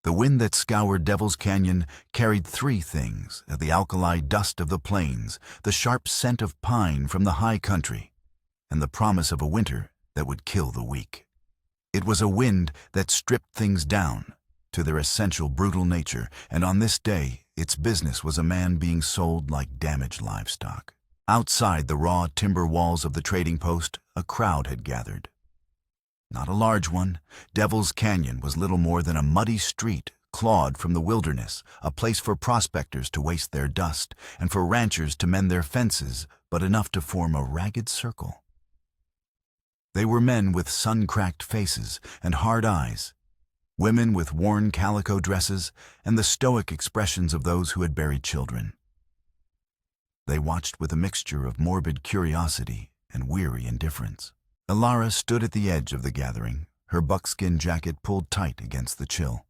The wind that scoured Devil's Canyon carried three things: the alkali dust of the plains, the sharp scent of pine from the high country, and the promise of a winter that would kill the weak. It was a wind that stripped things down to their essential brutal nature, and on this day, its business was a man being sold like damaged livestock. Outside the raw timber walls of the trading post, a crowd had gathered. Not a large one. Devil's Canyon was little more than a muddy street clawed from the wilderness, a place for prospectors to waste their dust and for ranchers to mend their fences, but enough to form a ragged circle. They were men with sun-cracked faces and hard eyes, women with worn calico dresses and the stoic expressions of those who had buried children. They watched with a mixture of morbid curiosity and weary indifference. Alara stood at the edge of the gathering, her buckskin jacket pulled tight against the chill.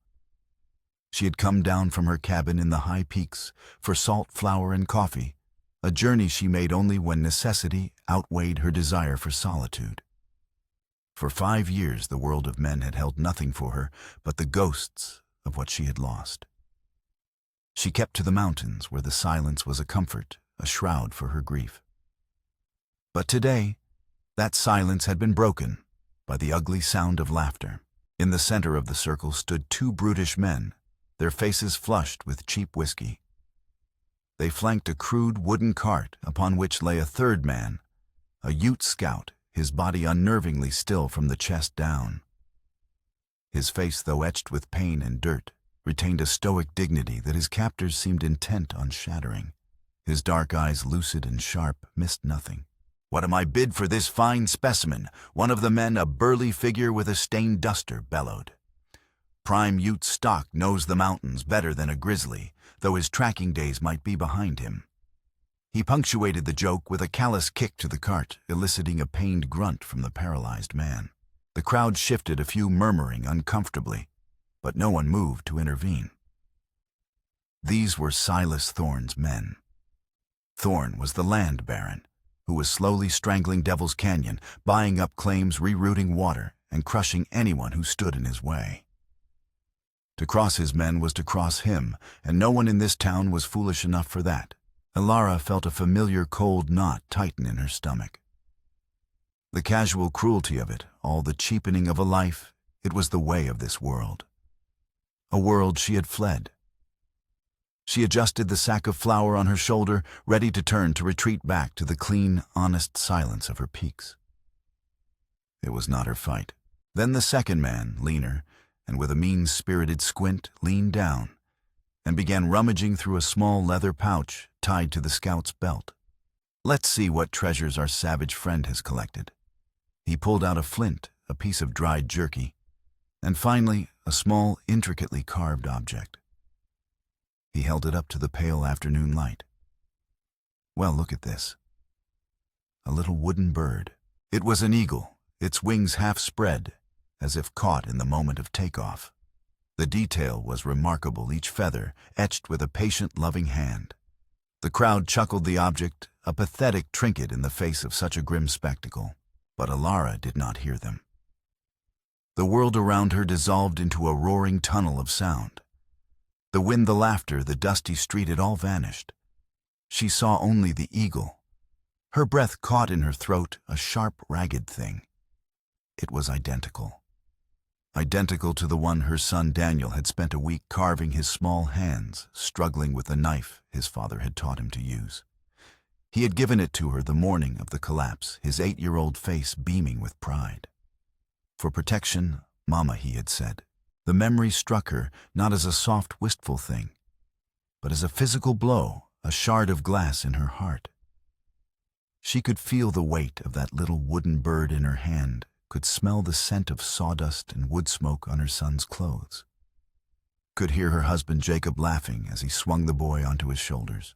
She had come down from her cabin in the high peaks for salt, flour, and coffee, a journey she made only when necessity outweighed her desire for solitude. For 5 years the world of men had held nothing for her but the ghosts of what she had lost. She kept to the mountains where the silence was a comfort, a shroud for her grief. But today, that silence had been broken by the ugly sound of laughter. In the center of the circle stood 2 brutish men, their faces flushed with cheap whiskey. They flanked a crude wooden cart upon which lay a third man, a Ute scout, his body unnervingly still from the chest down. His face, though etched with pain and dirt, retained a stoic dignity that his captors seemed intent on shattering. His dark eyes, lucid and sharp, missed nothing. "What am I bid for this fine specimen?" one of the men, a burly figure with a stained duster, bellowed. Prime Ute stock knows the mountains better than a grizzly, though his tracking days might be behind him. He punctuated the joke with a callous kick to the cart, eliciting a pained grunt from the paralyzed man. The crowd shifted, a few murmuring uncomfortably, but no one moved to intervene. These were Silas Thorne's men. Thorne was the land baron, who was slowly strangling Devil's Canyon, buying up claims, rerouting water, and crushing anyone who stood in his way. To cross his men was to cross him, and no one in this town was foolish enough for that. Alara felt a familiar cold knot tighten in her stomach. The casual cruelty of it, all the cheapening of a life, it was the way of this world. A world she had fled. She adjusted the sack of flour on her shoulder, ready to turn to retreat back to the clean, honest silence of her peaks. It was not her fight. Then the second man, leaner, and with a mean-spirited squint, leaned down and began rummaging through a small leather pouch tied to the scout's belt. "Let's see what treasures our savage friend has collected." He pulled out a flint, a piece of dried jerky, and finally a small, intricately carved object. He held it up to the pale afternoon light. "Well, look at this." A little wooden bird. It was an eagle, its wings half spread, as if caught in the moment of takeoff. The detail was remarkable, each feather etched with a patient, loving hand. The crowd chuckled the object, a pathetic trinket in the face of such a grim spectacle, but Alara did not hear them. The world around her dissolved into a roaring tunnel of sound. The wind, the laughter, the dusty street, it all vanished. She saw only the eagle. Her breath caught in her throat, a sharp, ragged thing. It was identical. Identical to the one her son Daniel had spent a week carving his small hands, struggling with the knife his father had taught him to use. He had given it to her the morning of the collapse, his 8-year-old face beaming with pride. For protection, Mama, he had said. The memory struck her not as a soft, wistful thing, but as a physical blow, a shard of glass in her heart. She could feel the weight of that little wooden bird in her hand, could smell the scent of sawdust and wood smoke on her son's clothes, could hear her husband Jacob laughing as he swung the boy onto his shoulders.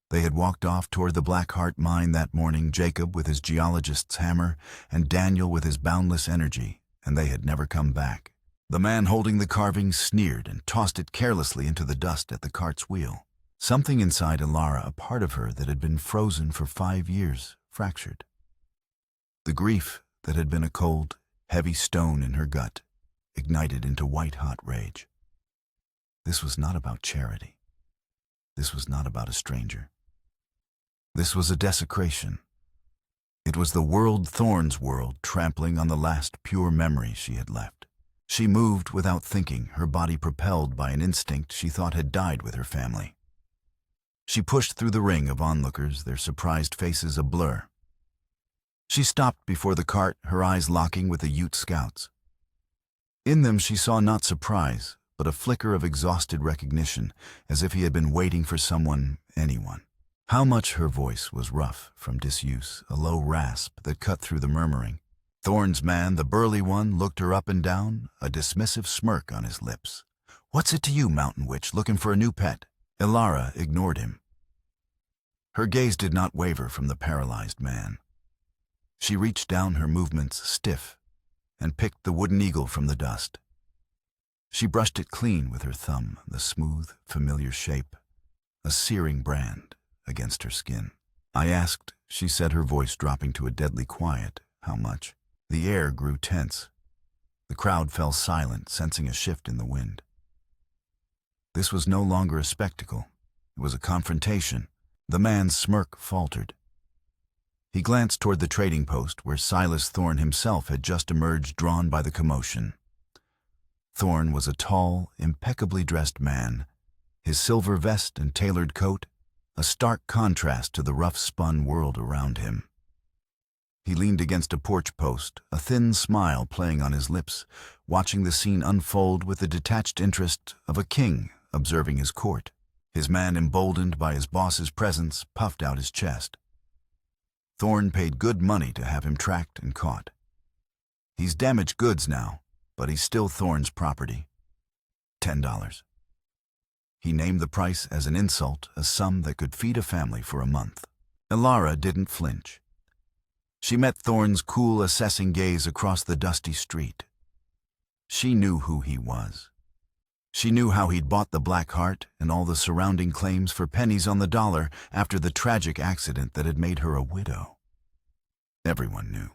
They had walked off toward the Black Heart mine that morning, Jacob with his geologist's hammer and Daniel with his boundless energy, and they had never come back. The man holding the carving sneered and tossed it carelessly into the dust at the cart's wheel. Something inside Alara, a part of her that had been frozen for 5 years, fractured. The grief that had been a cold, heavy stone in her gut, ignited into white-hot rage. This was not about charity. This was not about a stranger. This was a desecration. It was the world Thorn's world trampling on the last pure memory she had left. She moved without thinking, her body propelled by an instinct she thought had died with her family. She pushed through the ring of onlookers, their surprised faces a blur. She stopped before the cart, her eyes locking with the Ute scouts. In them she saw not surprise, but a flicker of exhausted recognition, as if he had been waiting for someone, anyone. How much her voice was rough from disuse, a low rasp that cut through the murmuring. Thorn's man, the burly one, looked her up and down, a dismissive smirk on his lips. "What's it to you, mountain witch, looking for a new pet?" Ilara ignored him. Her gaze did not waver from the paralyzed man. She reached down, her movements stiff, and picked the wooden eagle from the dust. She brushed it clean with her thumb, the smooth, familiar shape, a searing brand against her skin. "I asked," she said, her voice dropping to a deadly quiet, "how much?" The air grew tense. The crowd fell silent, sensing a shift in the wind. This was no longer a spectacle. It was a confrontation. The man's smirk faltered. He glanced toward the trading post where Silas Thorn himself had just emerged, drawn by the commotion. Thorn was a tall, impeccably dressed man, his silver vest and tailored coat a stark contrast to the rough-spun world around him. He leaned against a porch post, a thin smile playing on his lips, watching the scene unfold with the detached interest of a king observing his court. His man, emboldened by his boss's presence, puffed out his chest. Thorn paid good money to have him tracked and caught. He's damaged goods now, but he's still Thorn's property. $10. He named the price as an insult, a sum that could feed a family for a month. Ilara didn't flinch. She met Thorn's cool, assessing gaze across the dusty street. She knew who he was. She knew how he'd bought the Black Heart and all the surrounding claims for pennies on the dollar after the tragic accident that had made her a widow. Everyone knew.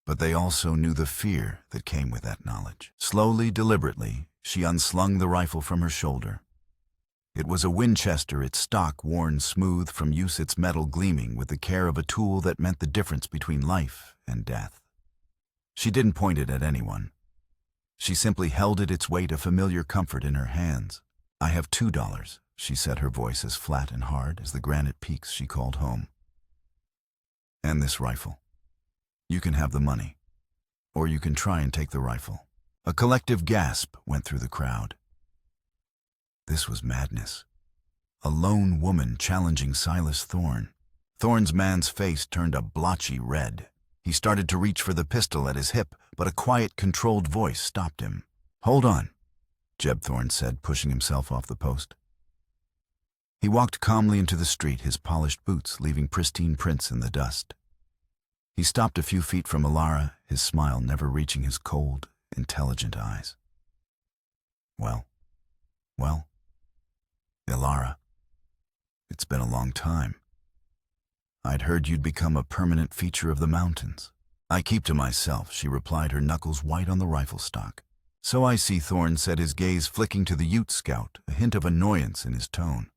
But they also knew the fear that came with that knowledge. Slowly, deliberately, she unslung the rifle from her shoulder. It was a Winchester, its stock worn smooth from use, its metal gleaming with the care of a tool that meant the difference between life and death. She didn't point it at anyone. She simply held it, its weight a familiar comfort in her hands. "I have $2, she said, her voice as flat and hard as the granite peaks she called home. "And this rifle. You can have the money, or you can try and take the rifle." A collective gasp went through the crowd. This was madness. A lone woman challenging Silas Thorn. Thorn's man's face turned a blotchy red. He started to reach for the pistol at his hip, but a quiet, controlled voice stopped him. "Hold on," Jeb Thorn said, pushing himself off the post. He walked calmly into the street, his polished boots leaving pristine prints in the dust. He stopped a few feet from Ilara, his smile never reaching his cold, intelligent eyes. Well, Ilara, it's been a long time. I'd heard you'd become a permanent feature of the mountains." "I keep to myself," she replied, her knuckles white on the rifle stock. "So I see," Thorn said, his gaze flicking to the Ute scout, a hint of annoyance in his tone.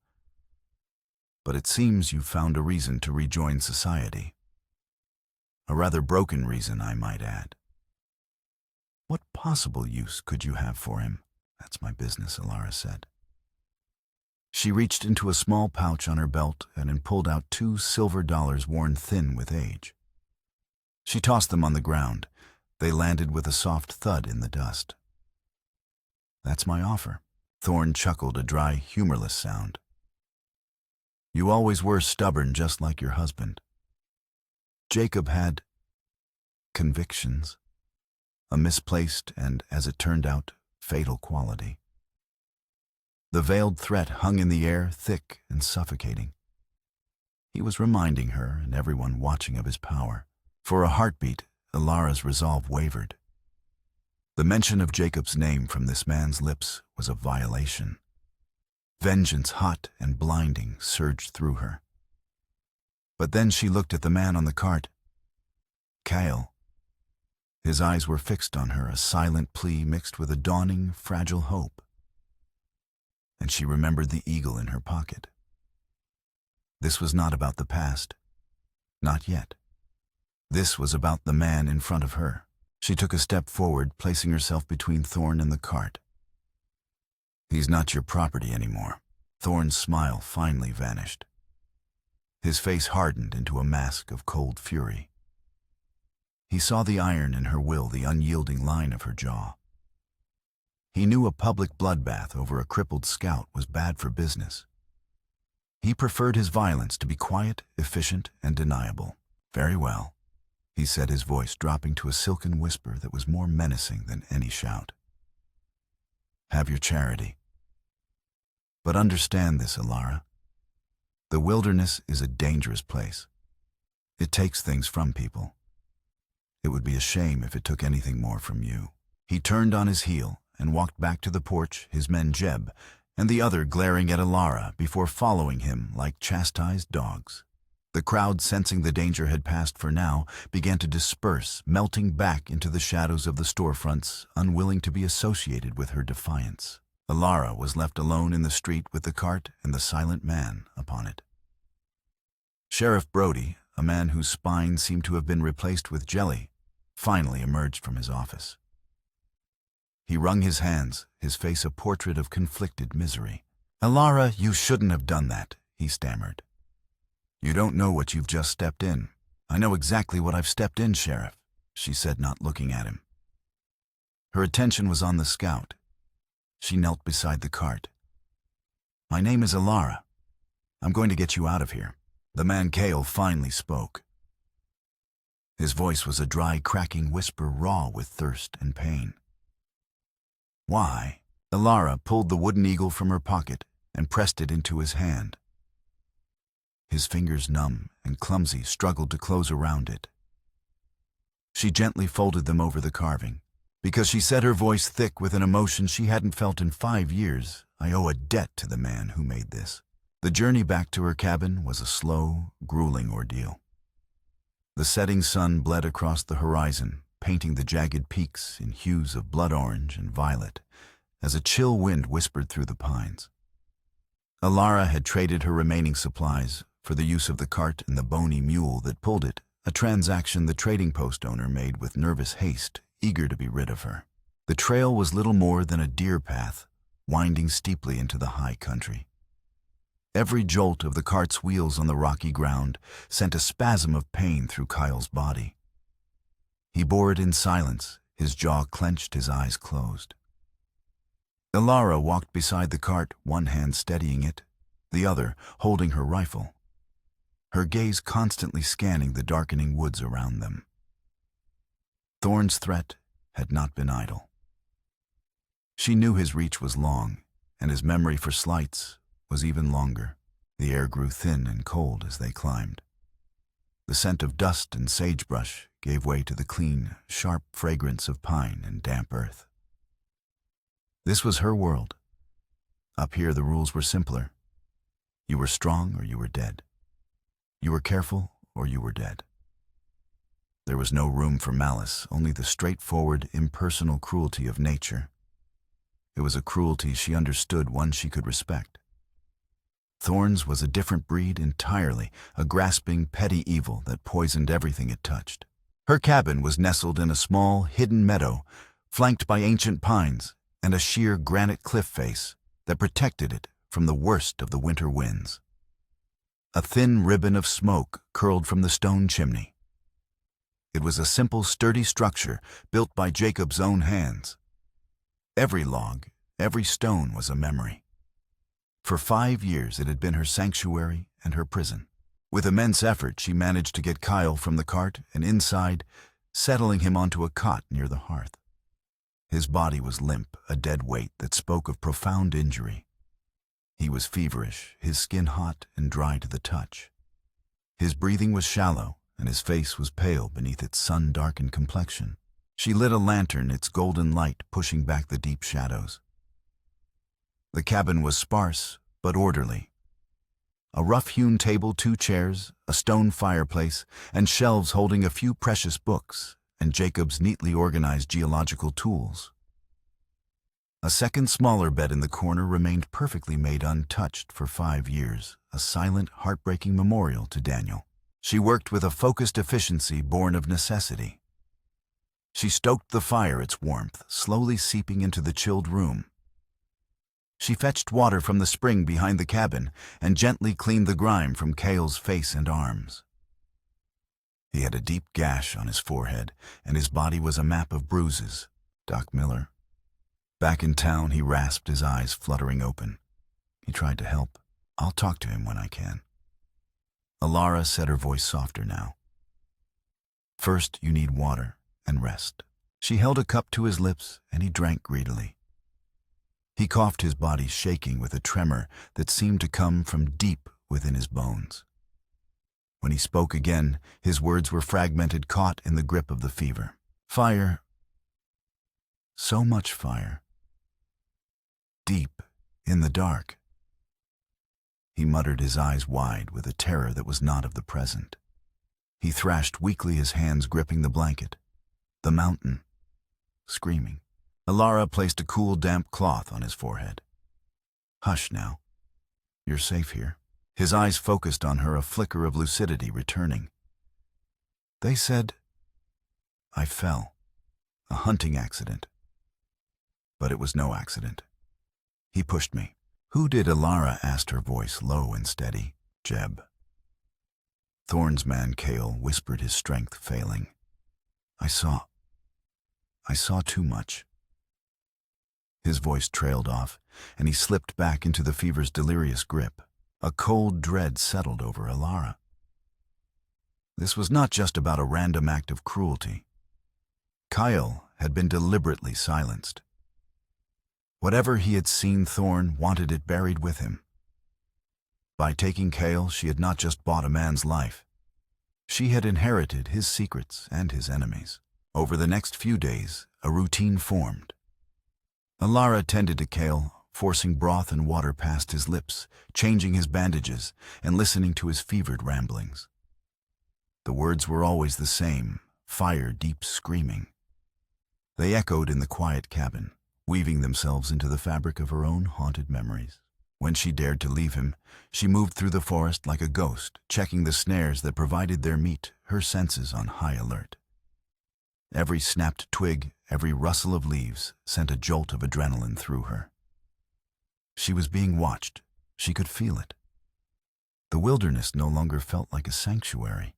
"But it seems you've found a reason to rejoin society. A rather broken reason, I might add. What possible use could you have for him?" "That's my business," Ilara said. She reached into a small pouch on her belt and pulled out $2 silver worn thin with age. She tossed them on the ground. They landed with a soft thud in the dust. "That's my offer." Thorn chuckled, a dry, humorless sound. "You always were stubborn, just like your husband. Jacob had convictions, a misplaced and, as it turned out, fatal quality. The veiled threat hung in the air, thick and suffocating. He was reminding her and everyone watching of his power. For a heartbeat, Ilara's resolve wavered. The mention of Jacob's name from this man's lips was a violation. Vengeance, hot and blinding, surged through her. But then she looked at the man on the cart. Kyle. His eyes were fixed on her, a silent plea mixed with a dawning, fragile hope. And she remembered the eagle in her pocket. This was not about the past. Not yet. This was about the man in front of her. She took a step forward, placing herself between Thorn and the cart. "He's not your property anymore." Thorn's smile finally vanished. His face hardened into a mask of cold fury. He saw the iron in her will, the unyielding line of her jaw. He knew a public bloodbath over a crippled scout was bad for business. He preferred his violence to be quiet, efficient, and deniable. "Very well," he said, his voice dropping to a silken whisper that was more menacing than any shout. "Have your charity. But understand this, Alara. The wilderness is a dangerous place. It takes things from people. It would be a shame if it took anything more from you." He turned on his heel and walked back to the porch, his men Jeb and the other glaring at Alara before following him like chastised dogs. The crowd, sensing the danger had passed for now, began to disperse, melting back into the shadows of the storefronts, unwilling to be associated with her defiance. Alara was left alone in the street with the cart and the silent man upon it. Sheriff Brody, a man whose spine seemed to have been replaced with jelly, finally emerged from his office. He wrung his hands, his face a portrait of conflicted misery. "Alara, you shouldn't have done that," he stammered. "You don't know what you've just stepped in." "I know exactly what I've stepped in, Sheriff," she said, not looking at him. Her attention was on the scout. She knelt beside the cart. "My name is Alara. I'm going to get you out of here." The man Kale finally spoke. His voice was a dry, cracking whisper, raw with thirst and pain. "Why?" Alara pulled the wooden eagle from her pocket and pressed it into his hand. His fingers, numb and clumsy, struggled to close around it. She gently folded them over the carving. "Because," she said, her voice thick with an emotion she hadn't felt in 5 years, "I owe a debt to the man who made this." The journey back to her cabin was a slow, grueling ordeal. The setting sun bled across the horizon, painting the jagged peaks in hues of blood orange and violet, as a chill wind whispered through the pines. Alara had traded her remaining supplies for the use of the cart and the bony mule that pulled it, a transaction the trading post owner made with nervous haste, eager to be rid of her. The trail was little more than a deer path, winding steeply into the high country. Every jolt of the cart's wheels on the rocky ground sent a spasm of pain through Kyle's body. He bore it in silence, his jaw clenched, his eyes closed. Alara walked beside the cart, one hand steadying it, the other holding her rifle, her gaze constantly scanning the darkening woods around them. Thorn's threat had not been idle. She knew his reach was long, and his memory for slights was even longer. The air grew thin and cold as they climbed. The scent of dust and sagebrush gave way to the clean, sharp fragrance of pine and damp earth. This was her world. Up here the rules were simpler. You were strong or you were dead. You were careful or you were dead. There was no room for malice, only the straightforward, impersonal cruelty of nature. It was a cruelty she understood, one she could respect. Thorn's was a different breed entirely, a grasping, petty evil that poisoned everything it touched. Her cabin was nestled in a small, hidden meadow, flanked by ancient pines and a sheer granite cliff face that protected it from the worst of the winter winds. A thin ribbon of smoke curled from the stone chimney. It was a simple, sturdy structure built by Jacob's own hands. Every log, every stone was a memory. For 5 years it had been her sanctuary and her prison. With immense effort she managed to get Kyle from the cart and inside, settling him onto a cot near the hearth. His body was limp, a dead weight that spoke of profound injury. He was feverish, his skin hot and dry to the touch. His breathing was shallow, and his face was pale beneath its sun-darkened complexion. She lit a lantern, its golden light pushing back the deep shadows. The cabin was sparse but orderly. A rough-hewn table, 2 chairs, a stone fireplace, and shelves holding a few precious books, and Jacob's neatly organized geological tools. A second smaller bed in the corner remained perfectly made untouched for 5 years, a silent, heartbreaking memorial to Daniel. She worked with a focused efficiency born of necessity. She stoked the fire, its warmth slowly seeping into the chilled room. She fetched water from the spring behind the cabin and gently cleaned the grime from Cale's face and arms. He had a deep gash on his forehead, and his body was a map of bruises. Doc Miller. Back in town, he rasped, his eyes fluttering open. He tried to help. I'll talk to him when I can. Alara said, her voice softer now. First, you need water and rest. She held a cup to his lips, and he drank greedily. He coughed, his body shaking with a tremor that seemed to come from deep within his bones. When he spoke again, his words were fragmented, caught in the grip of the fever. Fire. So much fire. Deep in the dark. He muttered, his eyes wide with a terror that was not of the present. He thrashed weakly, his hands gripping the blanket. The mountain. Screaming. Alara placed a cool, damp cloth on his forehead. Hush now. You're safe here. His eyes focused on her, a flicker of lucidity returning. They said I fell. A hunting accident. But it was no accident. He pushed me. Who did? Alara asked, her voice low and steady. Jeb. Thorne's man, Cale, whispered, his strength failing. I saw too much. His voice trailed off, and he slipped back into the fever's delirious grip. A cold dread settled over Alara. This was not just about a random act of cruelty. Kyle had been deliberately silenced. Whatever he had seen, Thorne wanted it buried with him. By taking Cale, she had not just bought a man's life. She had inherited his secrets and his enemies. Over the next few days, a routine formed. Alara tended to Cale, forcing broth and water past his lips, changing his bandages, and listening to his fevered ramblings. The words were always the same, fire deep screaming. They echoed in the quiet cabin, weaving themselves into the fabric of her own haunted memories. When she dared to leave him, she moved through the forest like a ghost, checking the snares that provided their meat, her senses on high alert. Every snapped twig, every rustle of leaves sent a jolt of adrenaline through her. She was being watched. She could feel it. The wilderness no longer felt like a sanctuary.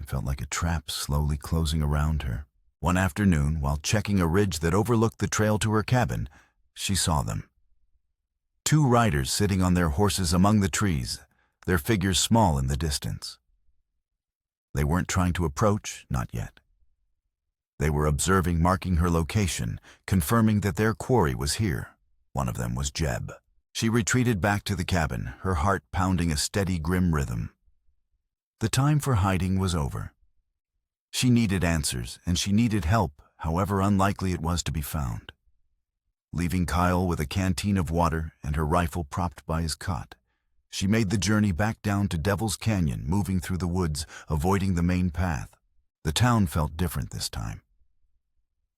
It felt like a trap slowly closing around her. One afternoon, while checking a ridge that overlooked the trail to her cabin, she saw them. 2 riders sitting on their horses among the trees, their figures small in the distance. They weren't trying to approach, not yet. They were observing, marking her location, confirming that their quarry was here. One of them was Jeb. She retreated back to the cabin, her heart pounding a steady, grim rhythm. The time for hiding was over. She needed answers, and she needed help, however unlikely it was to be found. Leaving Kyle with a canteen of water and her rifle propped by his cot, she made the journey back down to Devil's Canyon, moving through the woods, avoiding the main path. The town felt different this time.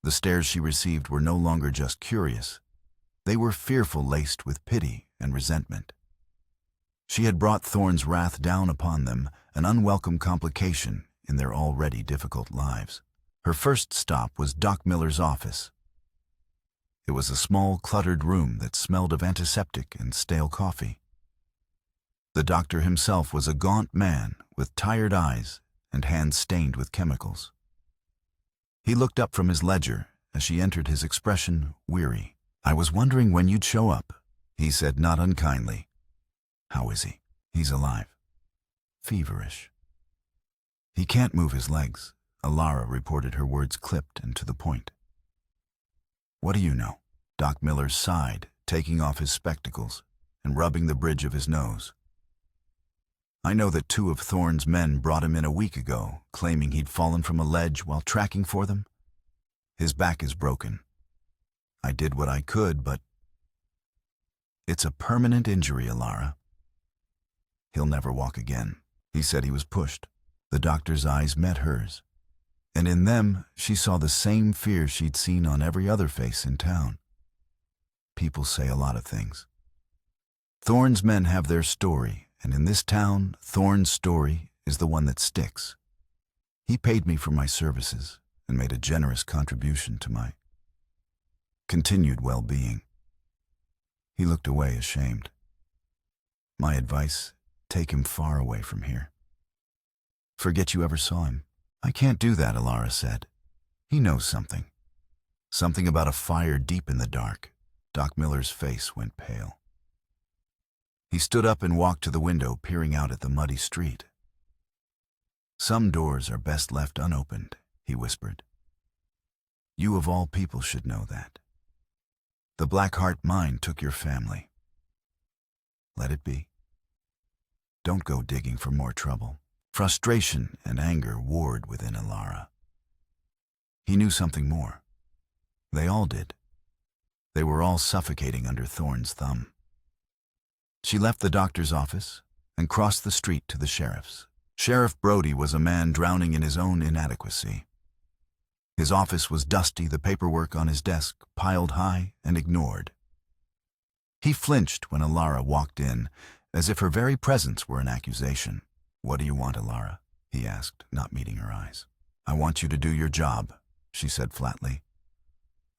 The stares she received were no longer just curious. They were fearful, laced with pity and resentment. She had brought Thorne's wrath down upon them, an unwelcome complication in their already difficult lives. Her first stop was Doc Miller's office. It was a small, cluttered room that smelled of antiseptic and stale coffee. The doctor himself was a gaunt man with tired eyes and hands stained with chemicals. He looked up from his ledger as she entered, his expression weary. I was wondering when you'd show up, he said, not unkindly. How is he? He's alive. Feverish. He can't move his legs, Alara reported, her words clipped and to the point. What do you know? Doc Miller sighed, taking off his spectacles and rubbing the bridge of his nose. I know that 2 of Thorne's men brought him in a week ago, claiming he'd fallen from a ledge while tracking for them. His back is broken. I did what I could, but it's a permanent injury, Alara. He'll never walk again. He said he was pushed. The doctor's eyes met hers. And in them, she saw the same fear she'd seen on every other face in town. People say a lot of things. Thorne's men have their story, and in this town, Thorne's story is the one that sticks. He paid me for my services and made a generous contribution to my continued well-being. He looked away ashamed. My advice, take him far away from here. Forget you ever saw him. I can't do that, Alara said. He knows something. Something about a fire deep in the dark. Doc Miller's face went pale. He stood up and walked to the window, peering out at the muddy street. Some doors are best left unopened, he whispered. You of all people should know that. The Black Heart mine took your family. Let it be. Don't go digging for more trouble. Frustration and anger warred within Alara. He knew something more. They all did. They were all suffocating under Thorne's thumb. She left the doctor's office and crossed the street to the sheriff's. Sheriff Brody was a man drowning in his own inadequacy. His office was dusty, the paperwork on his desk piled high and ignored. He flinched when Alara walked in, as if her very presence were an accusation. What do you want, Alara? He asked, not meeting her eyes. I want you to do your job, she said flatly.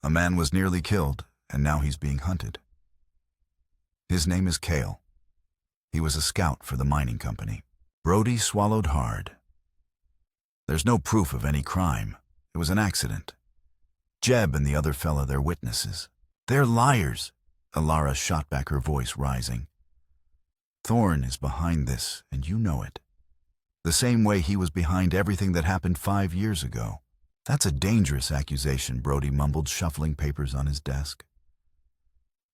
A man was nearly killed, and now he's being hunted. His name is Cale. He was a scout for the mining company. Brody swallowed hard. There's no proof of any crime. It was an accident. Jeb and the other fella, they're witnesses. They're liars, Alara shot back, her voice rising. Thorne is behind this, and you know it. The same way he was behind everything that happened 5 years ago. That's a dangerous accusation, Brody mumbled, shuffling papers on his desk.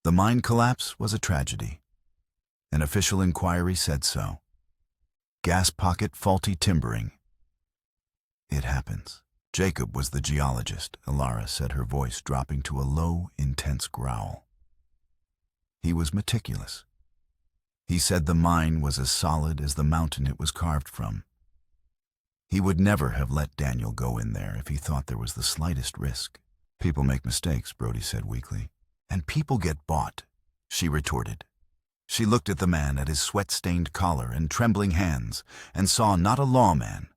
The mine collapse was a tragedy. An official inquiry said so. Gas pocket faulty timbering. It happens. Jacob was the geologist, Alara said, her voice dropping to a low, intense growl. He was meticulous. He said the mine was as solid as the mountain it was carved from. He would never have let Daniel go in there if he thought there was the slightest risk. People make mistakes, Brody said weakly. And people get bought, she retorted. She looked at the man, at his sweat-stained collar and trembling hands, and saw not a lawman,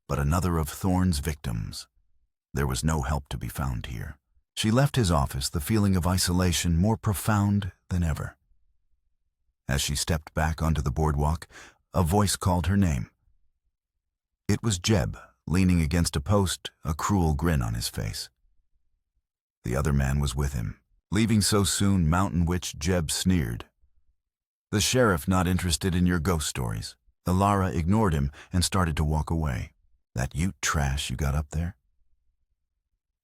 but another of Thorne's victims. There was no help to be found here. She left his office, the feeling of isolation more profound than ever. As she stepped back onto the boardwalk, a voice called her name. It was Jeb, leaning against a post, a cruel grin on his face. The other man was with him. Leaving so soon, Mountain Witch, Jeb sneered. The sheriff not interested in your ghost stories. Alara ignored him and started to walk away. That Ute trash you got up there?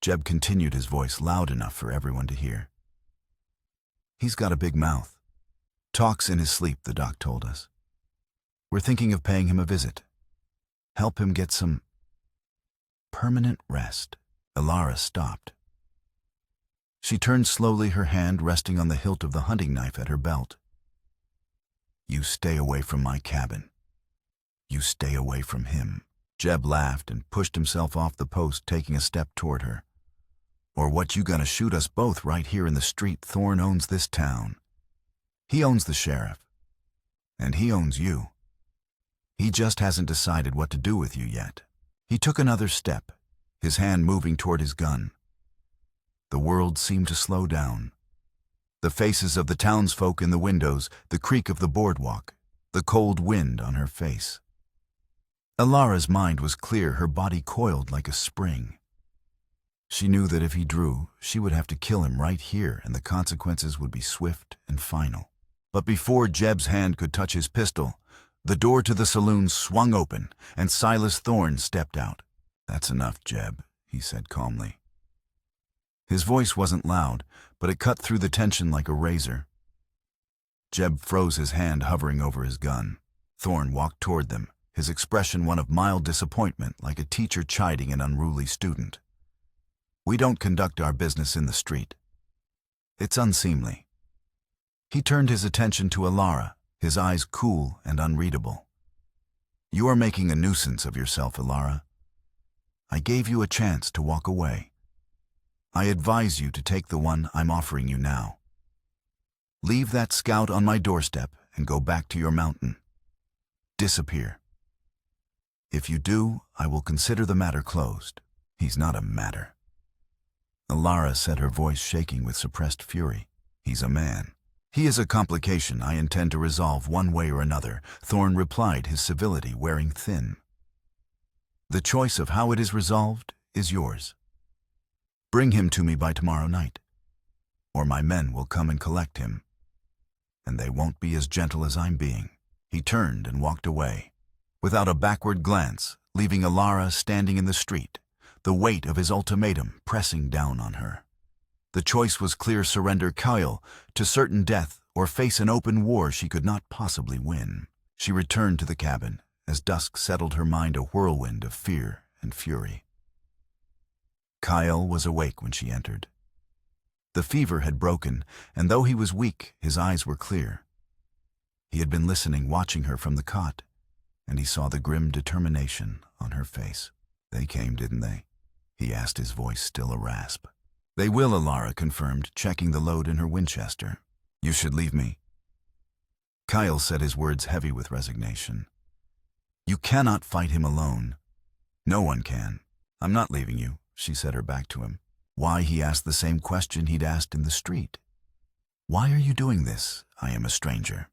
Jeb continued, his voice loud enough for everyone to hear. He's got a big mouth. Talks in his sleep, the doc told us. We're thinking of paying him a visit. Help him get some permanent rest. Alara stopped. She turned slowly, her hand resting on the hilt of the hunting knife at her belt. You stay away from my cabin. You stay away from him. Jeb laughed and pushed himself off the post, taking a step toward her. Or what, you gonna shoot us both right here in the street? Thorne owns this town. He owns the sheriff. And he owns you. He just hasn't decided what to do with you yet. He took another step, his hand moving toward his gun. The world seemed to slow down. The faces of the townsfolk in the windows, the creak of the boardwalk, the cold wind on her face. Alara's mind was clear, her body coiled like a spring. She knew that if he drew, she would have to kill him right here, and the consequences would be swift and final. But before Jeb's hand could touch his pistol, the door to the saloon swung open, and Silas Thorne stepped out. That's enough, Jeb, he said calmly. His voice wasn't loud, but it cut through the tension like a razor. Jeb froze, his hand hovering over his gun. Thorne walked toward them, his expression one of mild disappointment, like a teacher chiding an unruly student. We don't conduct our business in the street. It's unseemly. He turned his attention to Alara, his eyes cool and unreadable. You are making a nuisance of yourself, Alara. I gave you a chance to walk away. I advise you to take the one I'm offering you now. Leave that scout on my doorstep and go back to your mountain. Disappear. If you do, I will consider the matter closed. He's not a matter. Alara said, her voice shaking with suppressed fury. He's a man. He is a complication I intend to resolve one way or another, Thorn replied, his civility wearing thin. The choice of how it is resolved is yours. Bring him to me by tomorrow night, or my men will come and collect him, and they won't be as gentle as I'm being. He turned and walked away, without a backward glance, leaving Alara standing in the street, the weight of his ultimatum pressing down on her. The choice was clear: surrender Kyle to certain death or face an open war she could not possibly win. She returned to the cabin as dusk settled her mind, a whirlwind of fear and fury. Kyle was awake when she entered. The fever had broken, and though he was weak, his eyes were clear. He had been listening, watching her from the cot, and he saw the grim determination on her face. They came, didn't they? He asked, his voice still a rasp. They will, Alara confirmed, checking the load in her Winchester. You should leave me. Kyle said, his words heavy with resignation. You cannot fight him alone. No one can. I'm not leaving you, she said, her back to him. Why? He asked the same question he'd asked in the street. Why are you doing this? I am a stranger.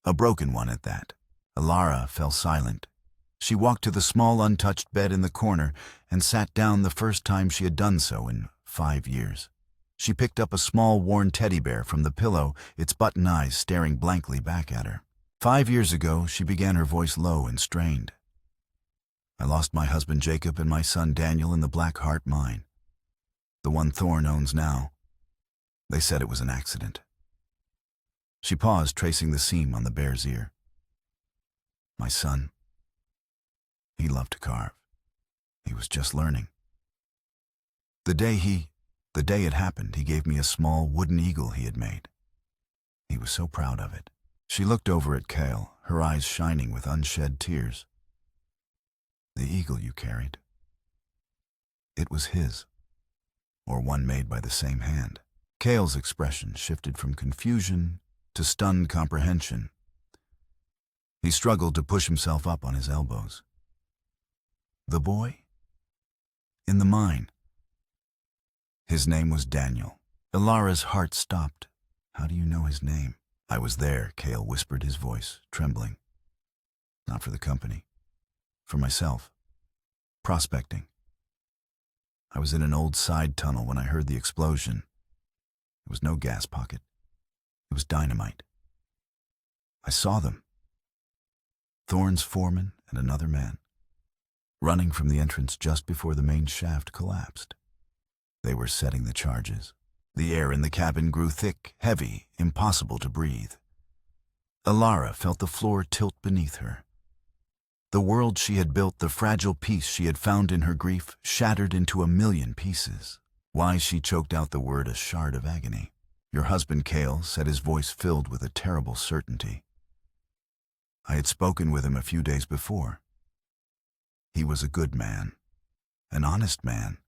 A broken one at that. Alara fell silent. She walked to the small untouched bed in the corner and sat down, the first time she had done so in 5 years. She picked up a small worn teddy bear from the pillow, its button eyes staring blankly back at her. 5 years ago, she began, her voice low and strained. I lost my husband Jacob and my son Daniel in the Black Heart mine, the one Thorn owns now. They said it was an accident. She paused, tracing the seam on the bear's ear. My son, he loved to carve. He was just learning. The day it happened, he gave me a small wooden eagle he had made. He was so proud of it. She looked over at Kale, her eyes shining with unshed tears. The eagle you carried, it was his, or one made by the same hand. Kale's expression shifted from confusion to stunned comprehension. He struggled to push himself up on his elbows. The boy? In the mine. His name was Daniel. Alara's heart stopped. How do you know his name? I was there, Kale whispered, his voice trembling. Not for the company. For myself. Prospecting. I was in an old side tunnel when I heard the explosion. It was no gas pocket. It was dynamite. I saw them. Thorn's foreman and another man, running from the entrance just before the main shaft collapsed. They were setting the charges. The air in the cabin grew thick, heavy, impossible to breathe. Alara felt the floor tilt beneath her. The world she had built, the fragile peace she had found in her grief, shattered into a million pieces. Why? She choked out the word, a shard of agony. Your husband, Kale, said, his voice filled with a terrible certainty. I had spoken with him a few days before. He was a good man, an honest man.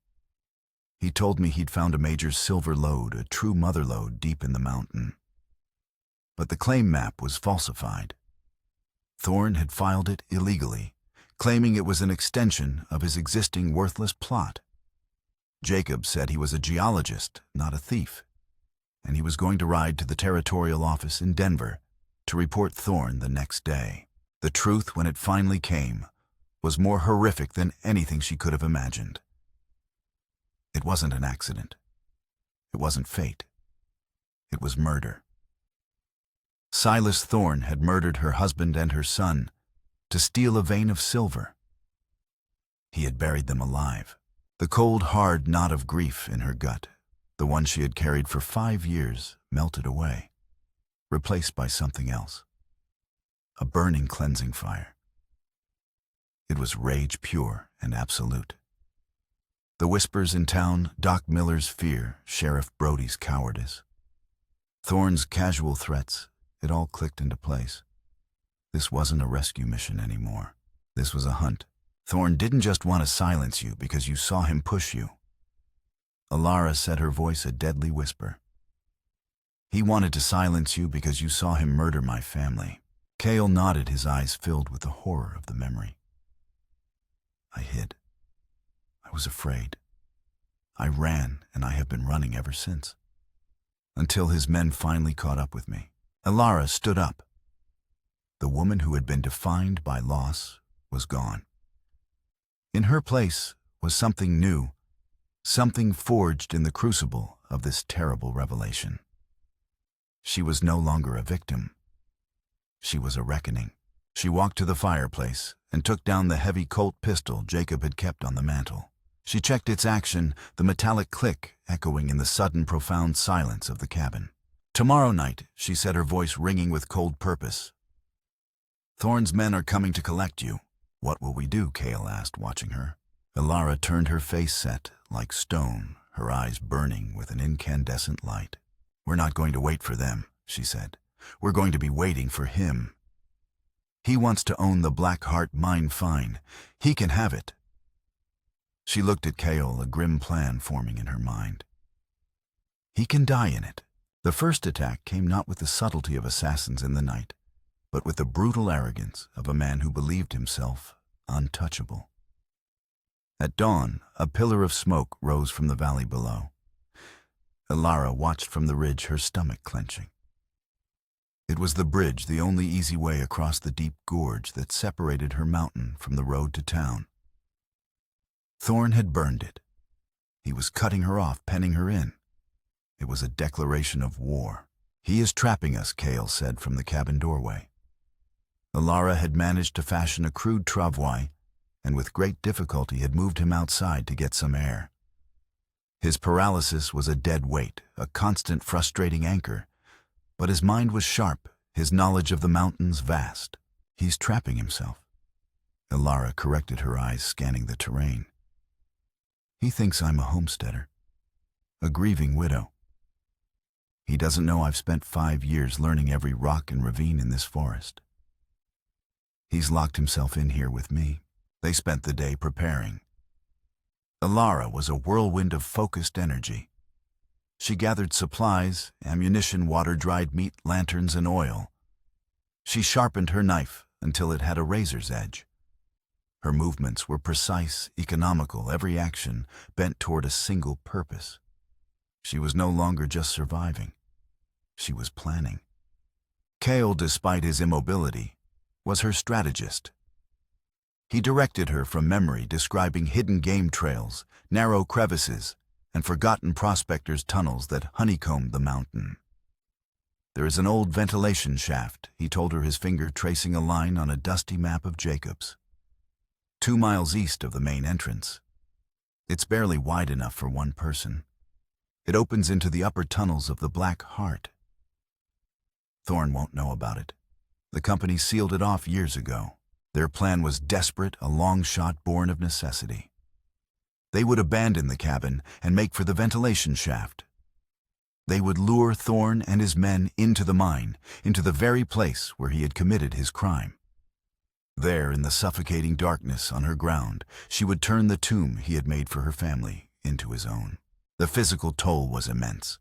He told me he'd found a major silver lode, a true mother lode, deep in the mountain. But the claim map was falsified. Thorn had filed it illegally, claiming it was an extension of his existing worthless plot. Jacob said he was a geologist, not a thief, and he was going to ride to the territorial office in Denver to report Thorn the next day. The truth, when it finally came, was more horrific than anything she could have imagined. It wasn't an accident. It wasn't fate. It was murder. Silas Thorn had murdered her husband and her son to steal a vein of silver. He had buried them alive. The cold, hard knot of grief in her gut, the one she had carried for 5 years, melted away, replaced by something else. A burning, cleansing fire. It was rage pure and absolute. The whispers in town, Doc Miller's fear, Sheriff Brody's cowardice, Thorn's casual threats, it all clicked into place. This wasn't a rescue mission anymore. This was a hunt, Thorn didn't just want to silence you because you saw him push you. Alara said, her voice a deadly whisper. He wanted to silence you because you saw him murder my family. Kale nodded, his eyes filled with the horror of the memory. I hid. I was afraid. I ran, and I have been running ever since. Until his men finally caught up with me. Alara stood up. The woman who had been defined by loss was gone. In her place was something new, something forged in the crucible of this terrible revelation. She was no longer a victim. She was a reckoning. She walked to the fireplace and took down the heavy Colt pistol Jacob had kept on the mantel. She checked its action, the metallic click echoing in the sudden profound silence of the cabin. Tomorrow night, she said, her voice ringing with cold purpose. Thorn's men are coming to collect you. What will we do? Kale asked, watching her. Alara turned, her face set like stone, her eyes burning with an incandescent light. We're not going to wait for them, she said. We're going to be waiting for him. He wants to own the Black Heart mine fine. He can have it. She looked at Kale, a grim plan forming in her mind. He can die in it. The first attack came not with the subtlety of assassins in the night, but with the brutal arrogance of a man who believed himself untouchable. At dawn, a pillar of smoke rose from the valley below. Alara watched from the ridge, her stomach clenching. It was the bridge, the only easy way across the deep gorge that separated her mountain from the road to town. Thorn had burned it. He was cutting her off, penning her in. It was a declaration of war. He is trapping us, Kale said from the cabin doorway. Alara had managed to fashion a crude travois, and with great difficulty had moved him outside to get some air. His paralysis was a dead weight, a constant frustrating anchor, but his mind was sharp, his knowledge of the mountains vast. He's trapping himself. Alara corrected, her eyes scanning the terrain. He thinks I'm a homesteader, a grieving widow. He doesn't know I've spent 5 years learning every rock and ravine in this forest. He's locked himself in here with me. They spent the day preparing. Alara was a whirlwind of focused energy. She gathered supplies, ammunition, water-dried meat, lanterns, and oil. She sharpened her knife until it had a razor's edge. Her movements were precise, economical, every action bent toward a single purpose. She was no longer just surviving. She was planning. Kale, despite his immobility, was her strategist. He directed her from memory, describing hidden game trails, narrow crevices, and forgotten prospectors' tunnels that honeycombed the mountain. There is an old ventilation shaft, he told her, his finger tracing a line on a dusty map of Jacob's. 2 miles east of the main entrance. It's barely wide enough for one person. It opens into the upper tunnels of the Black Heart. Thorn won't know about it. The company sealed it off years ago. Their plan was desperate, a long shot born of necessity. They would abandon the cabin and make for the ventilation shaft. They would lure Thorn and his men into the mine, into the very place where he had committed his crime. There, in the suffocating darkness on her ground, she would turn the tomb he had made for her family into his own. The physical toll was immense.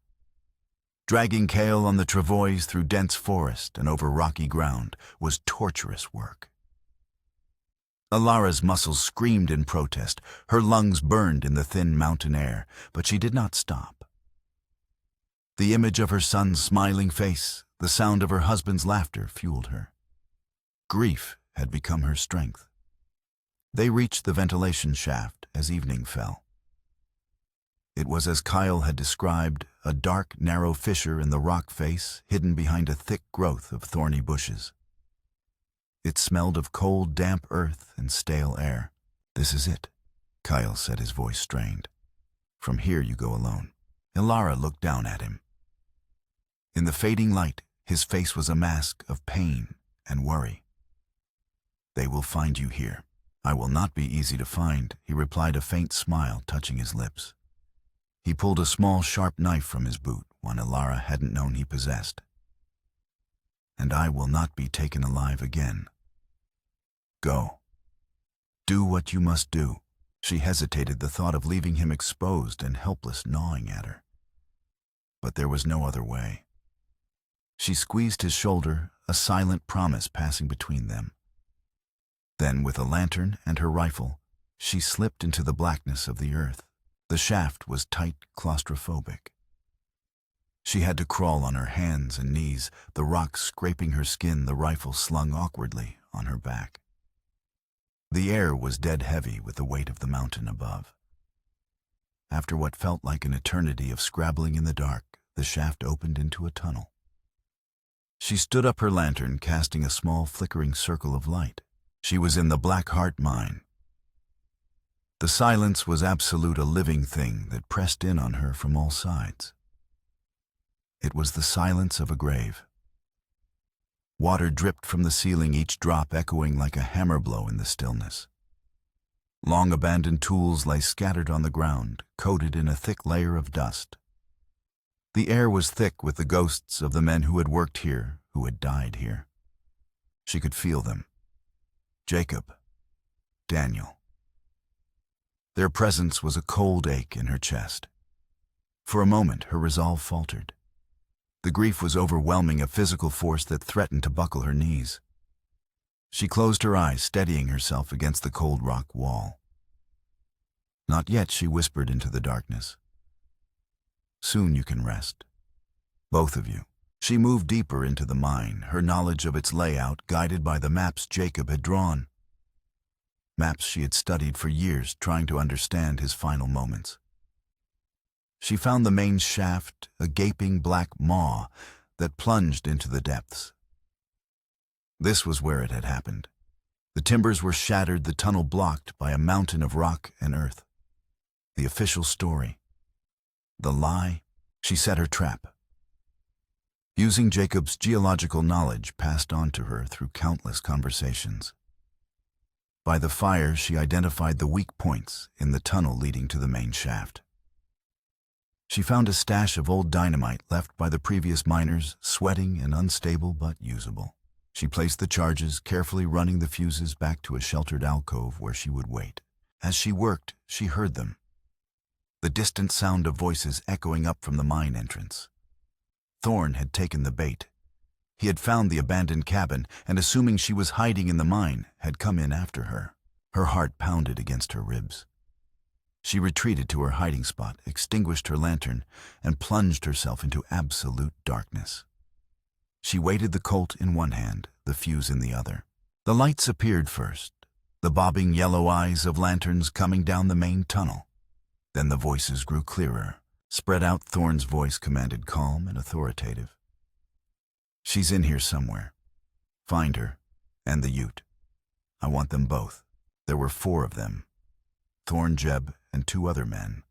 Dragging Kale on the travois through dense forest and over rocky ground was torturous work. Alara's muscles screamed in protest, her lungs burned in the thin mountain air, but she did not stop. The image of her son's smiling face, the sound of her husband's laughter fueled her. Grief had become her strength. They reached the ventilation shaft as evening fell. It was as Kyle had described, a dark, narrow fissure in the rock face hidden behind a thick growth of thorny bushes. It smelled of cold, damp earth and stale air. This is it, Kyle said, his voice strained. From here you go alone. Alara looked down at him. In the fading light, his face was a mask of pain and worry. They will find you here. I will not be easy to find, he replied, a faint smile touching his lips. He pulled a small, sharp knife from his boot, one Alara hadn't known he possessed. And I will not be taken alive again. Go. Do what you must do. She hesitated, the thought of leaving him exposed and helpless gnawing at her. But there was no other way. She squeezed his shoulder, a silent promise passing between them. Then, with a lantern and her rifle, she slipped into the blackness of the earth. The shaft was tight, claustrophobic. She had to crawl on her hands and knees, the rock scraping her skin, the rifle slung awkwardly on her back. The air was dead heavy with the weight of the mountain above. After what felt like an eternity of scrabbling in the dark, the shaft opened into a tunnel. She stood up her lantern, casting a small flickering circle of light. She was in the Black Heart mine. The silence was absolute, a living thing that pressed in on her from all sides. It was the silence of a grave. Water dripped from the ceiling, each drop echoing like a hammer blow in the stillness. Long abandoned tools lay scattered on the ground, coated in a thick layer of dust. The air was thick with the ghosts of the men who had worked here, who had died here. She could feel them. Jacob, Daniel. Their presence was a cold ache in her chest. For a moment, her resolve faltered. The grief was overwhelming, a physical force that threatened to buckle her knees. She closed her eyes, steadying herself against the cold rock wall. Not yet, she whispered into the darkness. Soon you can rest. Both of you. She moved deeper into the mine, her knowledge of its layout guided by the maps Jacob had drawn. Maps she had studied for years, trying to understand his final moments. She found the main shaft, a gaping black maw that plunged into the depths. This was where it had happened. The timbers were shattered, the tunnel blocked by a mountain of rock and earth. The official story. The lie. She set her trap. Using Jacob's geological knowledge passed on to her through countless conversations. By the fire, she identified the weak points in the tunnel leading to the main shaft. She found a stash of old dynamite left by the previous miners, sweating and unstable but usable. She placed the charges, carefully running the fuses back to a sheltered alcove where she would wait. As she worked, she heard them. The distant sound of voices echoing up from the mine entrance. Thorn had taken the bait. He had found the abandoned cabin and, assuming she was hiding in the mine, had come in after her. Her heart pounded against her ribs. She retreated to her hiding spot, extinguished her lantern, and plunged herself into absolute darkness. She weighted the Colt in one hand, the fuse in the other. The lights appeared first, the bobbing yellow eyes of lanterns coming down the main tunnel. Then the voices grew clearer. Spread out, Thorn's voice commanded, calm and authoritative. She's in here somewhere. Find her, and the Ute. I want them both. There were 4 of them. Thorn, Jeb, and 2 other men.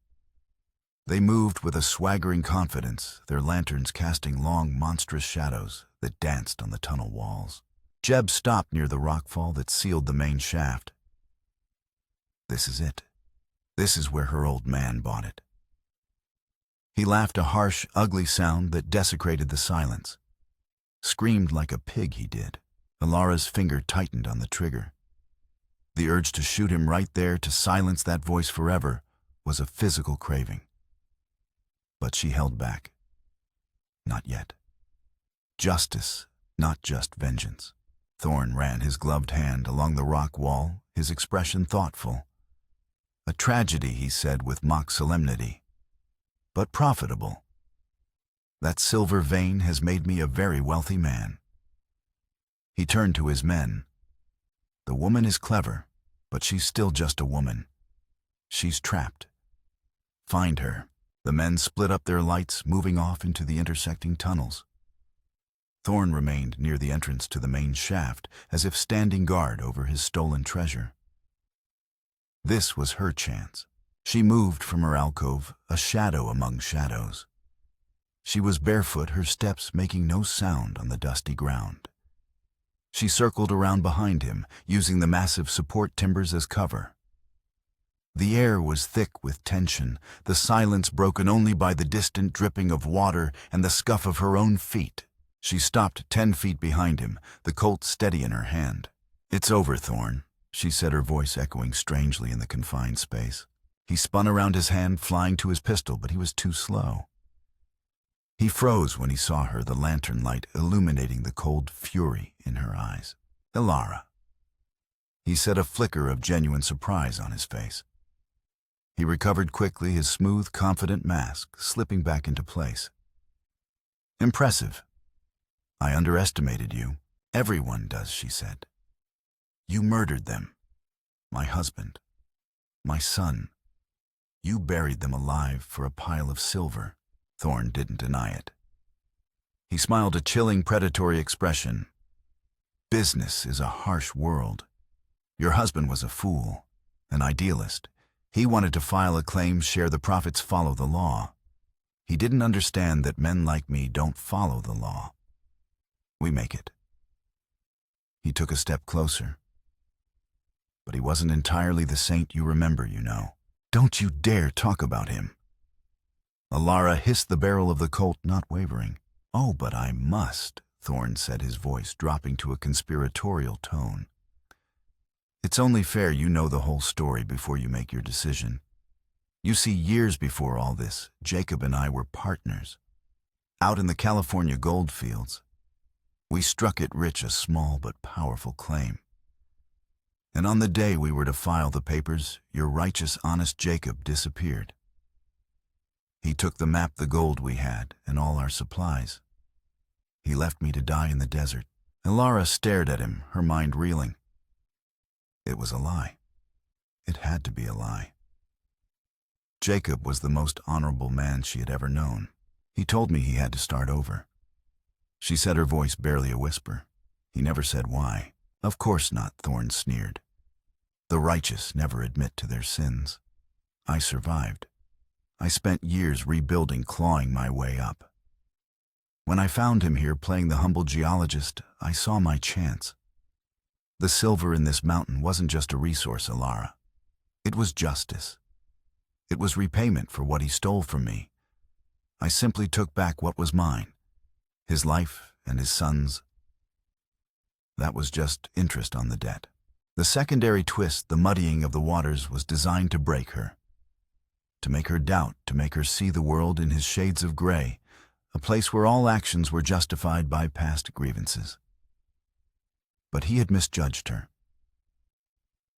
They moved with a swaggering confidence, their lanterns casting long, monstrous shadows that danced on the tunnel walls. Jeb stopped near the rockfall that sealed the main shaft. This is it. This is where her old man bought it. He laughed, a harsh, ugly sound that desecrated the silence. Screamed like a pig, he did. Alara's finger tightened on the trigger. The urge to shoot him right there, to silence that voice forever, was a physical craving. But she held back. Not yet. Justice, not just vengeance. Thorn ran his gloved hand along the rock wall, his expression thoughtful. A tragedy, he said with mock solemnity. But profitable. That silver vein has made me a very wealthy man. He turned to his men. The woman is clever, but she's still just a woman. She's trapped. Find her. The men split up their lights, moving off into the intersecting tunnels. Thorn remained near the entrance to the main shaft, as if standing guard over his stolen treasure. This was her chance. She moved from her alcove, a shadow among shadows. She was barefoot, her steps making no sound on the dusty ground. She circled around behind him, using the massive support timbers as cover. The air was thick with tension, the silence broken only by the distant dripping of water and the scuff of her own feet. She stopped 10 feet behind him, the Colt steady in her hand. It's over, Thorn. she said, her voice echoing strangely in the confined space. He spun around his hand, flying to his pistol, but he was too slow. He froze when he saw her, the lantern light illuminating the cold fury in her eyes. "Ilara," he said, a flicker of genuine surprise on his face. He recovered quickly, his smooth, confident mask slipping back into place. "Impressive. I underestimated you." "Everyone does," she said. "You murdered them. My husband. My son. You buried them alive for a pile of silver." Thorn didn't deny it. He smiled a chilling, predatory expression. "Business is a harsh world. Your husband was a fool, an idealist. He wanted to file a claim, share the profits, follow the law. He didn't understand that men like me don't follow the law. We make it." He took a step closer. "But he wasn't entirely the saint you remember, you know. Don't you dare talk about him." Ilara hissed the barrel of the Colt, not wavering. "Oh, but I must," Thorn said, his voice dropping to a conspiratorial tone. "It's only fair you know the whole story before you make your decision. You see, years before all this, Jacob and I were partners. Out in the California gold fields. We struck it rich, a small but powerful claim. And on the day we were to file the papers, your righteous, honest Jacob disappeared. He took the map, the gold we had, and all our supplies. He left me to die in the desert." Ilara stared at him, her mind reeling. It was a lie. It had to be a lie. Jacob was the most honorable man she had ever known. He told me he had to start over. She said, her voice barely a whisper. He never said why. "Of course not," Thorn sneered. "The righteous never admit to their sins. I survived. I spent years rebuilding, clawing my way up. When I found him here playing the humble geologist, I saw my chance. The silver in this mountain wasn't just a resource, Ilara. It was justice. It was repayment for what he stole from me. I simply took back what was mine. His life and his son's. That was just interest on the debt." The secondary twist, the muddying of the waters, was designed to break her. To make her doubt, to make her see the world in his shades of gray, a place where all actions were justified by past grievances. But he had misjudged her.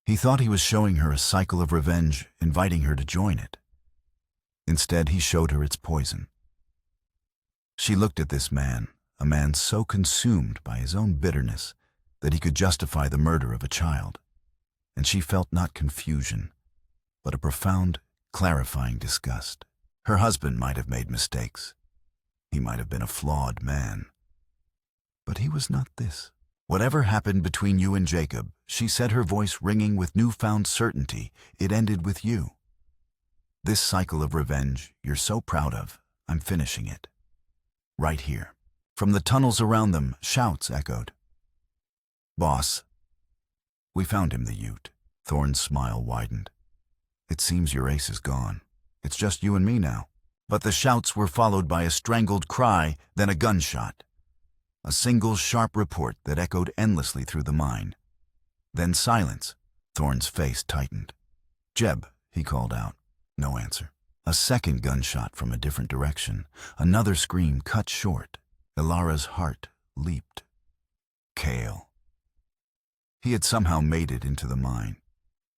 He thought he was showing her a cycle of revenge, inviting her to join it. Instead, he showed her its poison. She looked at this man, a man so consumed by his own bitterness that he could justify the murder of a child, and she felt not confusion, but a profound, clarifying disgust. Her husband might have made mistakes. He might have been a flawed man. But he was not this. "Whatever happened between you and Jacob," she said, her voice ringing with newfound certainty, "it ended with you. This cycle of revenge you're so proud of, I'm finishing it. Right here." From the tunnels around them, shouts echoed. "Boss." "We found him," the Ute. Thorn's smile widened. "It seems your ace is gone. It's just you and me now." But the shouts were followed by a strangled cry, then a gunshot. A single sharp report that echoed endlessly through the mine. Then silence. Thorn's face tightened. "Jeb," he called out. No answer. A second gunshot from a different direction. Another scream cut short. Ilara's heart leaped. Kale. He had somehow made it into the mine.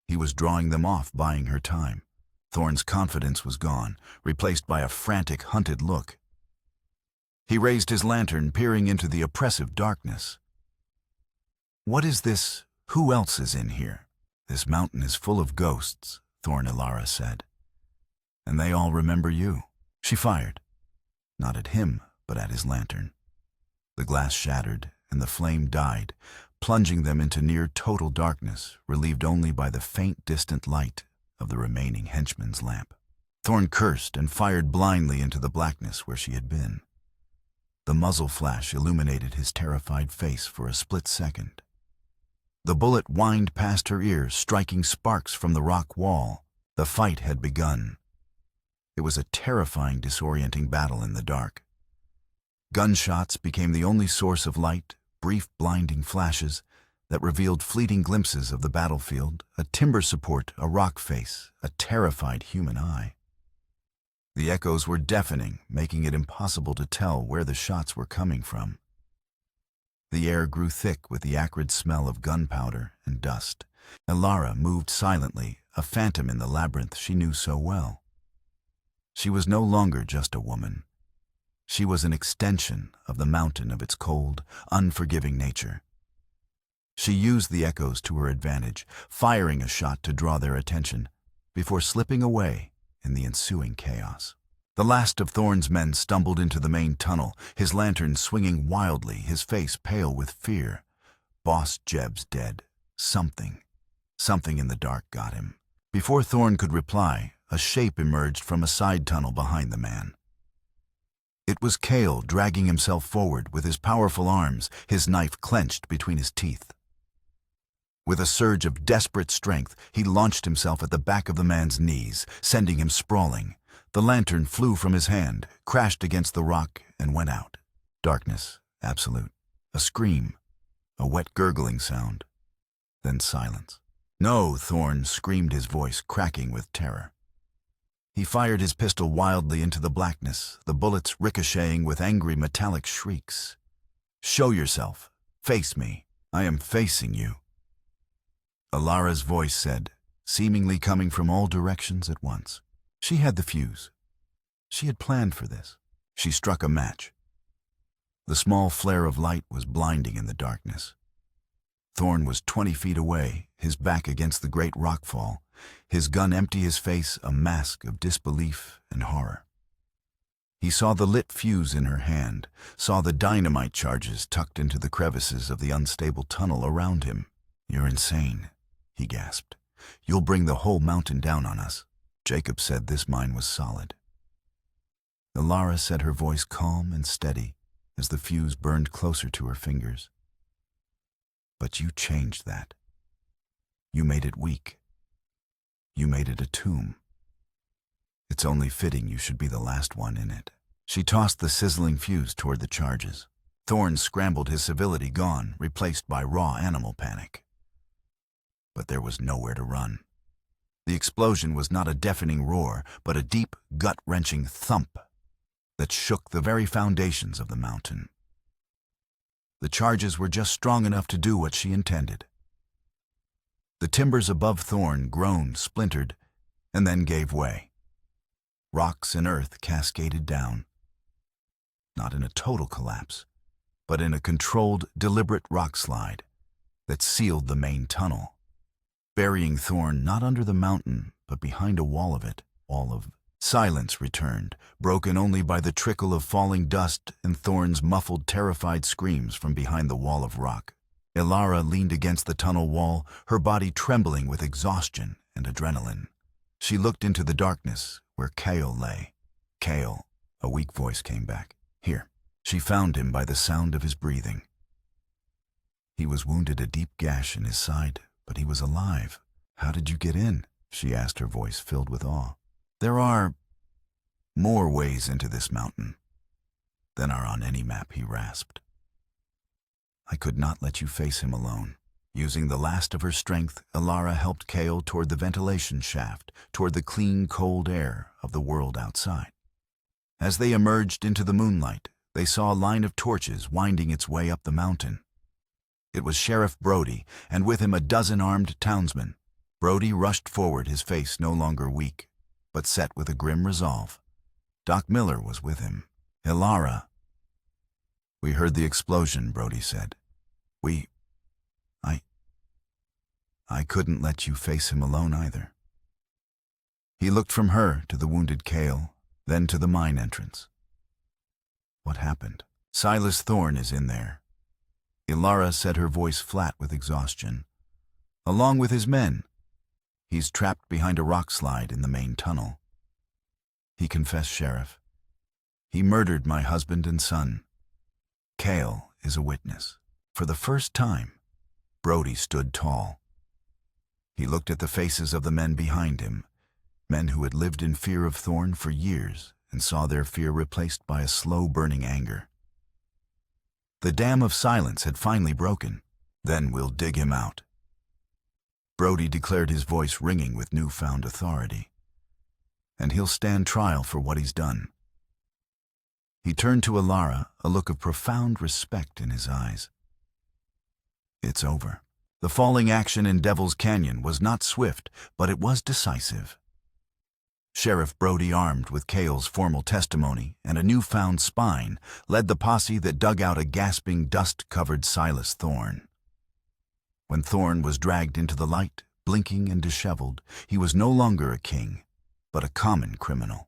He was drawing them off, buying her time. Thorn's confidence was gone, replaced by a frantic, hunted look. He raised his lantern, peering into the oppressive darkness. "What is this? Who else is in here?" "This mountain is full of ghosts," Thorn Ilara said. "And they all remember you." She fired. Not at him, but at his lantern. The glass shattered, and the flame died, plunging them into near total darkness, relieved only by the faint, distant light of the remaining henchman's lamp. Thorn cursed and fired blindly into the blackness where she had been. The muzzle flash illuminated his terrified face for a split second. The bullet whined past her ear, striking sparks from the rock wall. The fight had begun. It was a terrifying, disorienting battle in the dark. Gunshots became the only source of light, brief, blinding flashes that revealed fleeting glimpses of the battlefield, a timber support, a rock face, a terrified human eye. The echoes were deafening, making it impossible to tell where the shots were coming from. The air grew thick with the acrid smell of gunpowder and dust. Elara moved silently, a phantom in the labyrinth she knew so well. She was no longer just a woman. She was an extension of the mountain of its cold, unforgiving nature. She used the echoes to her advantage, firing a shot to draw their attention, before slipping away in the ensuing chaos. The last of Thorn's men stumbled into the main tunnel, his lantern swinging wildly, his face pale with fear. Boss Jeb's dead. Something in the dark got him. Before Thorn could reply, a shape emerged from a side tunnel behind the man. It was Cale dragging himself forward with his powerful arms, his knife clenched between his teeth. With a surge of desperate strength, he launched himself at the back of the man's knees, sending him sprawling. The lantern flew from his hand, crashed against the rock, and went out. Darkness, absolute. A scream, a wet gurgling sound, then silence. "No!" Thorn screamed, his voice cracking with terror. He fired his pistol wildly into the blackness, the bullets ricocheting with angry metallic shrieks. "Show yourself. Face me. I am facing you," Elara's voice said, seemingly coming from all directions at once. She had the fuse. She had planned for this. She struck a match. The small flare of light was blinding in the darkness. Thorn was 20 feet away, his back against the great rockfall, his gun empty, his face a mask of disbelief and horror. He saw the lit fuse in her hand, saw the dynamite charges tucked into the crevices of the unstable tunnel around him. "You're insane," he gasped. "You'll bring the whole mountain down on us." Jacob said this mine was solid. Elara said, her voice calm and steady as the fuse burned closer to her fingers. "But you changed that. You made it weak. You made it a tomb. It's only fitting you should be the last one in it." She tossed the sizzling fuse toward the charges. Thorn scrambled, his civility gone, replaced by raw animal panic. But there was nowhere to run. The explosion was not a deafening roar, but a deep, gut-wrenching thump that shook the very foundations of the mountain. The charges were just strong enough to do what she intended. The timbers above Thorn groaned, splintered, and then gave way. Rocks and earth cascaded down. Not in a total collapse, but in a controlled, deliberate rock slide that sealed the main tunnel, burying Thorn not under the mountain, but behind a wall of it. Silence returned, broken only by the trickle of falling dust and Thorn's muffled, terrified screams from behind the wall of rock. Elara leaned against the tunnel wall, her body trembling with exhaustion and adrenaline. She looked into the darkness where Cale lay. "Cale," a weak voice came back. "Here." She found him by the sound of his breathing. He was wounded, a deep gash in his side, but he was alive. "How did you get in?" she asked, her voice filled with awe. "There are more ways into this mountain than are on any map," he rasped. "I could not let you face him alone." Using the last of her strength, Elara helped Cale toward the ventilation shaft, toward the clean, cold air of the world outside. As they emerged into the moonlight, they saw a line of torches winding its way up the mountain. It was Sheriff Brody, and with him a dozen armed townsmen. Brody rushed forward, his face no longer weak, but set with a grim resolve. Doc Miller was with him. "Elara." "We heard the explosion," Brody said. I couldn't let you face him alone either." He looked from her to the wounded Cale, then to the mine entrance. "What happened?" "Silas Thorn is in there," Elara said, her voice flat with exhaustion. "Along with his men. He's trapped behind a rock slide in the main tunnel. He confessed, Sheriff. He murdered my husband and son. Cale is a witness." For the first time, Brody stood tall. He looked at the faces of the men behind him, men who had lived in fear of Thorn for years and saw their fear replaced by a slow-burning anger. The dam of silence had finally broken. Then we'll dig him out." Brody declared, his voice ringing with newfound authority. "And he'll stand trial for what he's done." He turned to Alara, a look of profound respect in his eyes. "It's over." The falling action in Devil's Canyon was not swift, but it was decisive. Sheriff Brody, armed with Cale's formal testimony and a newfound spine, led the posse that dug out a gasping, dust-covered Silas Thorne. When Thorne was dragged into the light, blinking and disheveled, he was no longer a king, but a common criminal.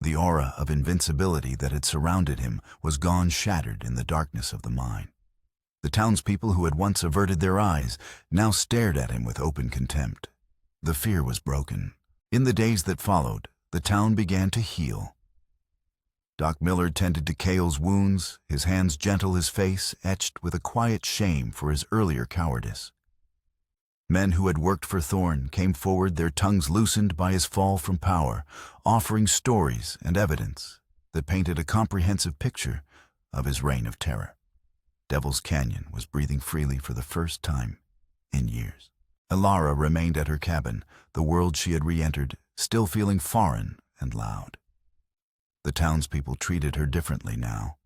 The aura of invincibility that had surrounded him was gone, shattered in the darkness of the mine. The townspeople who had once averted their eyes now stared at him with open contempt. The fear was broken. In the days that followed, the town began to heal. Doc Miller tended to Cale's wounds, his hands gentle, his face etched with a quiet shame for his earlier cowardice. Men who had worked for Thorne came forward, their tongues loosened by his fall from power, offering stories and evidence that painted a comprehensive picture of his reign of terror. Devil's Canyon was breathing freely for the first time in years. Alara remained at her cabin, the world she had re-entered, still feeling foreign and loud. The townspeople treated her differently now.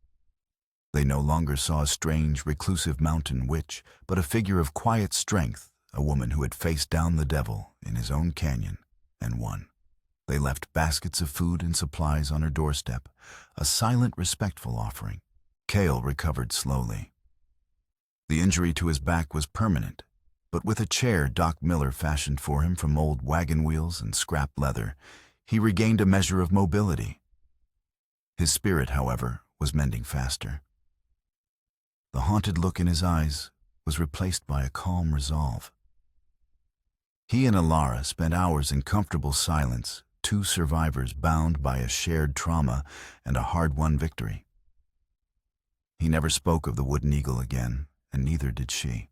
They no longer saw a strange, reclusive mountain witch, but a figure of quiet strength, a woman who had faced down the devil in his own canyon and won. They left baskets of food and supplies on her doorstep, a silent, respectful offering. Cale recovered slowly. The injury to his back was permanent, but with a chair Doc Miller fashioned for him from old wagon wheels and scrap leather, he regained a measure of mobility. His spirit, however, was mending faster. The haunted look in his eyes was replaced by a calm resolve. He and Alara spent hours in comfortable silence, two survivors bound by a shared trauma and a hard-won victory. He never spoke of the wooden eagle again, and neither did she.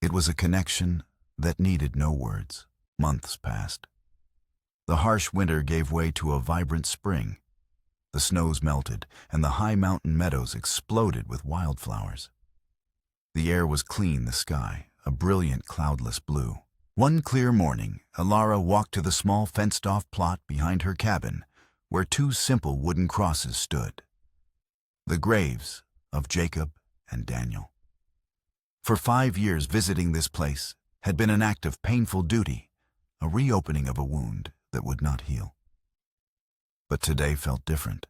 It was a connection that needed no words. Months passed. The harsh winter gave way to a vibrant spring. The snows melted, and the high mountain meadows exploded with wildflowers. The air was clean, the sky, a brilliant cloudless blue. One clear morning, Alara walked to the small fenced-off plot behind her cabin, where two simple wooden crosses stood. The graves of Jacob and Daniel. For 5 years, visiting this place had been an act of painful duty, a reopening of a wound that would not heal. But today felt different.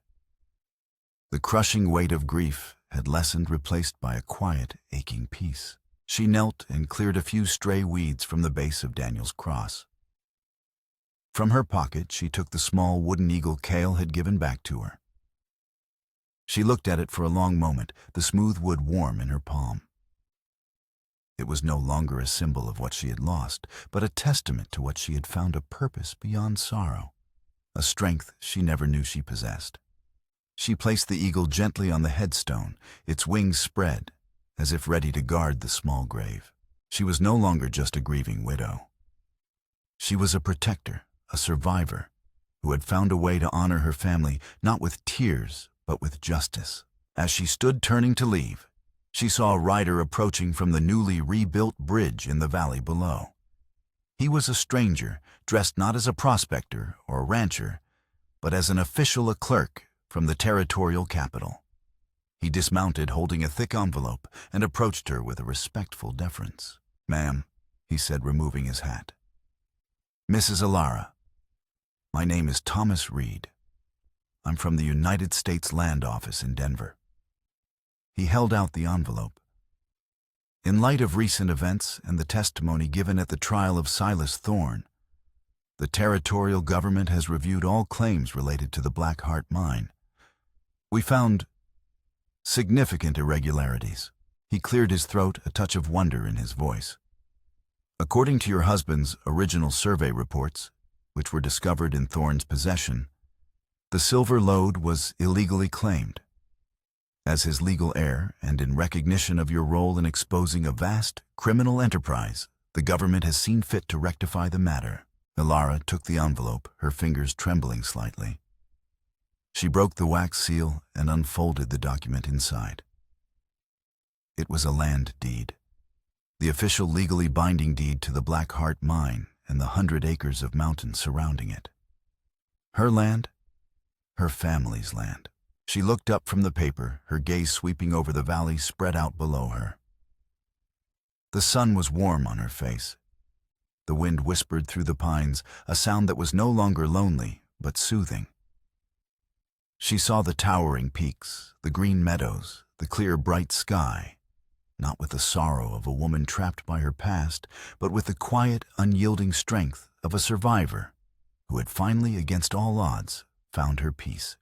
The crushing weight of grief had lessened, replaced by a quiet, aching peace. She knelt and cleared a few stray weeds from the base of Daniel's cross. From her pocket, she took the small wooden eagle Cale had given back to her. She looked at it for a long moment, the smooth wood warm in her palm. It was no longer a symbol of what she had lost, but a testament to what she had found, a purpose beyond sorrow, a strength she never knew she possessed. She placed the eagle gently on the headstone, its wings spread, as if ready to guard the small grave. She was no longer just a grieving widow. She was a protector, a survivor, who had found a way to honor her family, not with tears, but with justice. As she stood turning to leave, she saw a rider approaching from the newly rebuilt bridge in the valley below. He was a stranger, dressed not as a prospector or a rancher, but as an official, a clerk from the territorial capital. He dismounted, holding a thick envelope, and approached her with a respectful deference. "Ma'am," he said, removing his hat. "Mrs. Alara, my name is Thomas Reed. I'm from the United States Land Office in Denver." He held out the envelope. "In light of recent events and the testimony given at the trial of Silas Thorne, the territorial government has reviewed all claims related to the Black Heart mine. We found significant irregularities." He cleared his throat, a touch of wonder in his voice. "According to your husband's original survey reports, which were discovered in Thorne's possession, the silver lode was illegally claimed. As his legal heir, and in recognition of your role in exposing a vast criminal enterprise, the government has seen fit to rectify the matter." Alara took the envelope, her fingers trembling slightly. She broke the wax seal and unfolded the document inside. It was a land deed, the official legally binding deed to the Black Heart mine and the 100 acres of mountains surrounding it. Her land, her family's land. She looked up from the paper, her gaze sweeping over the valley spread out below her. The sun was warm on her face. The wind whispered through the pines, a sound that was no longer lonely, but soothing. She saw the towering peaks, the green meadows, the clear, bright sky, not with the sorrow of a woman trapped by her past, but with the quiet, unyielding strength of a survivor who had finally, against all odds, found her peace.